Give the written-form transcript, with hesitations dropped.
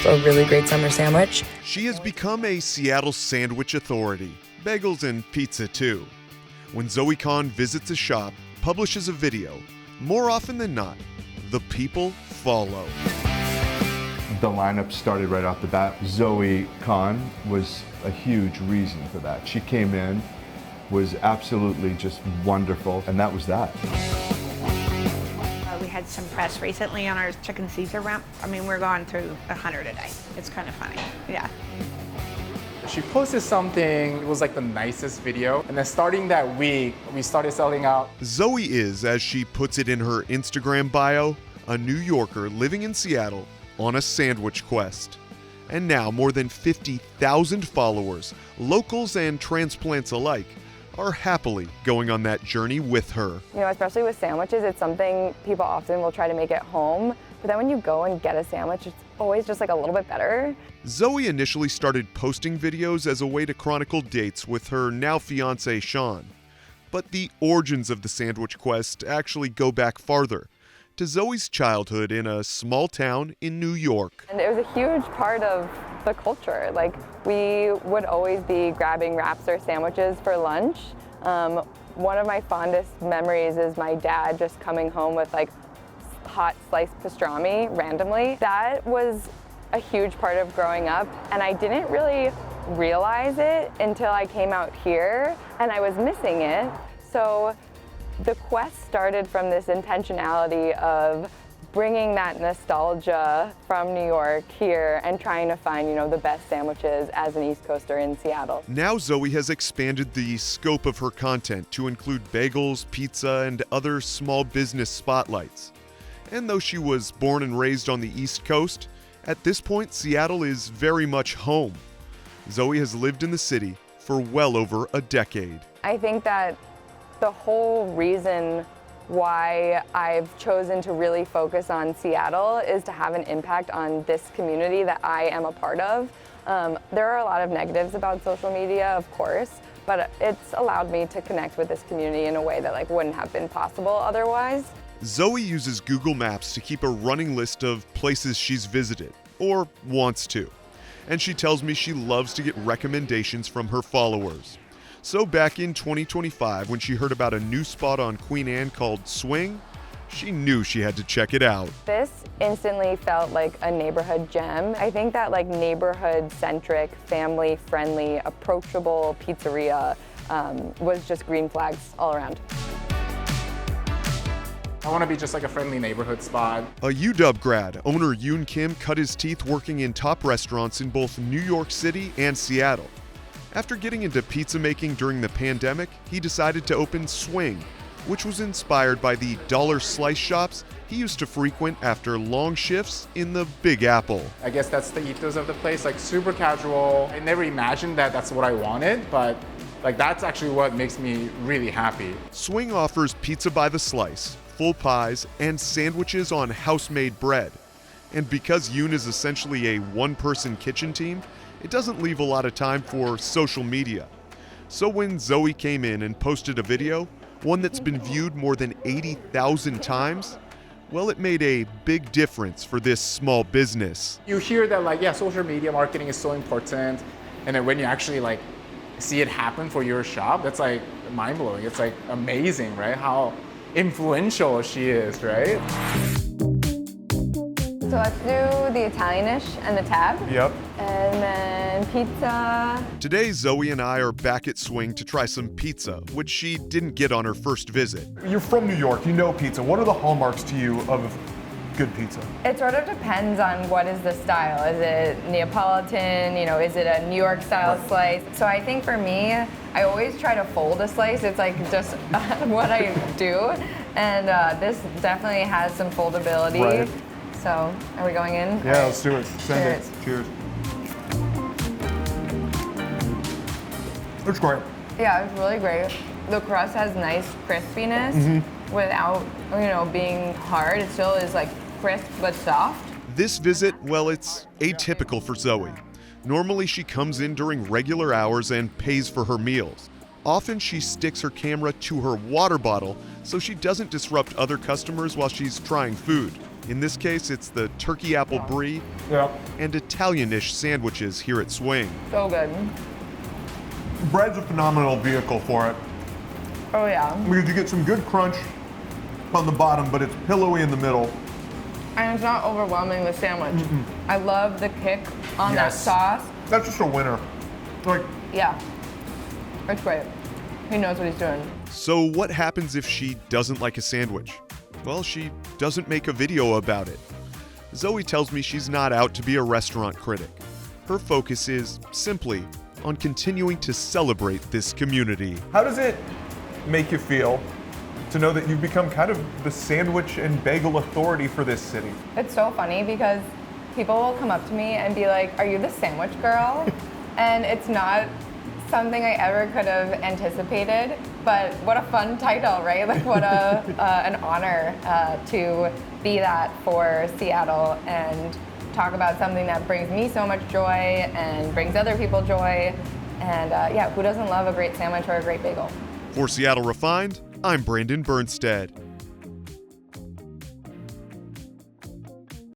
a really great summer sandwich. She has become a Seattle sandwich authority, bagels and pizza too. When Zoe Kahn visits a shop, publishes a video, more often than not, the people follow. The lineup started right off the bat. Zoe Kahn was a huge reason for that. She came in, was absolutely just wonderful, and that was that. We had some press recently on our chicken Caesar wrap. I mean, we're going through 100 a day. It's kind of funny, yeah. She posted something, it was like the nicest video, and then starting that week, we started selling out. Zoe is, as she puts it in her Instagram bio, a New Yorker living in Seattle on a sandwich quest. And now more than 50,000 followers, locals and transplants alike, are happily going on that journey with her. You know, especially with sandwiches, it's something people often will try to make at home, but then when you go and get a sandwich, it's always just like a little bit better. Zoe initially started posting videos as a way to chronicle dates with her now fiance Sean. But the origins of the sandwich quest actually go back farther, to Zoe's childhood in a small town in New York. And it was a huge part of the culture. Like, we would always be grabbing wraps or sandwiches for lunch. One of my fondest memories is my dad just coming home with like hot sliced pastrami randomly. That was a huge part of growing up, and I didn't really realize it until I came out here and I was missing it. So the quest started from this intentionality of bringing that nostalgia from New York here and trying to find, you know, the best sandwiches as an East Coaster in Seattle. Now Zoe has expanded the scope of her content to include bagels, pizza, and other small business spotlights. And though she was born and raised on the East Coast, at this point Seattle is very much home. Zoe has lived in the city for well over a decade. I think that the whole reason why I've chosen to really focus on Seattle is to have an impact on this community that I am a part of. There are a lot of negatives about social media, of course, but it's allowed me to connect with this community in a way that wouldn't have been possible otherwise. Zoe uses Google Maps to keep a running list of places she's visited, or wants to. And she tells me she loves to get recommendations from her followers. So back in 2025, when she heard about a new spot on Queen Anne called Swing, she knew she had to check it out. This instantly felt like a neighborhood gem. I think that neighborhood-centric, family-friendly, approachable pizzeria was just green flags all around. I want to be just like a friendly neighborhood spot. A UW grad, owner Yoon Kim cut his teeth working in top restaurants in both New York City and Seattle. After getting into pizza making during the pandemic, he decided to open Swing, which was inspired by the dollar slice shops he used to frequent after long shifts in the Big Apple. I guess that's the ethos of the place, super casual. I never imagined that that's what I wanted, but that's actually what makes me really happy. Swing offers pizza by the slice, full pies, and sandwiches on house-made bread. And because Yoon is essentially a one-person kitchen team, it doesn't leave a lot of time for social media. So when Zoe came in and posted a video, one that's been viewed more than 80,000 times, well, it made a big difference for this small business. You hear that social media marketing is so important, and then when you actually see it happen for your shop, that's mind-blowing. It's amazing, right? How influential she is, right? So let's do the Italianish and the tab. Yep. And then pizza. Today, Zoe and I are back at Swing to try some pizza, which she didn't get on her first visit. You're from New York, you know pizza. What are the hallmarks to you of good pizza? It sort of depends on what is the style. Is it Neapolitan, is it a New York style slice? So I think for me, I always try to fold a slice. It's just what I do. And this definitely has some foldability. Right. So, are we going in? Yeah, let's do it. Send Cheers. it. Cheers. It's great. Yeah, it's really great. The crust has nice crispiness without, being hard. It still is crisp but soft. This visit, well, it's atypical for Zoe. Normally she comes in during regular hours and pays for her meals. Often she sticks her camera to her water bottle so she doesn't disrupt other customers while she's trying food. In this case, it's the turkey apple brie Yeah. and Italianish sandwiches here at Swing. So good. Bread's a phenomenal vehicle for it Oh yeah. because you get some good crunch on the bottom, but it's pillowy in the middle. And it's not overwhelming the sandwich. I love the kick on Yes. that sauce. That's just a winner. Like, Yeah. It's great. He knows what he's doing. So what happens if she doesn't like a sandwich? Well, she doesn't make a video about it. Zoe tells me she's not out to be a restaurant critic. Her focus is simply on continuing to celebrate this community. how does it make you feel to know that you've become kind of the sandwich and bagel authority for this city? It's so funny because people will come up to me and be like, "Are you the sandwich girl?" And it's not something I ever could have anticipated, but what a fun title, right? Like what a an honor to be that for Seattle and talk about something that brings me so much joy and brings other people joy. And yeah, who doesn't love a great sandwich or a great bagel? For Seattle Refined, I'm Brandon Burnstead.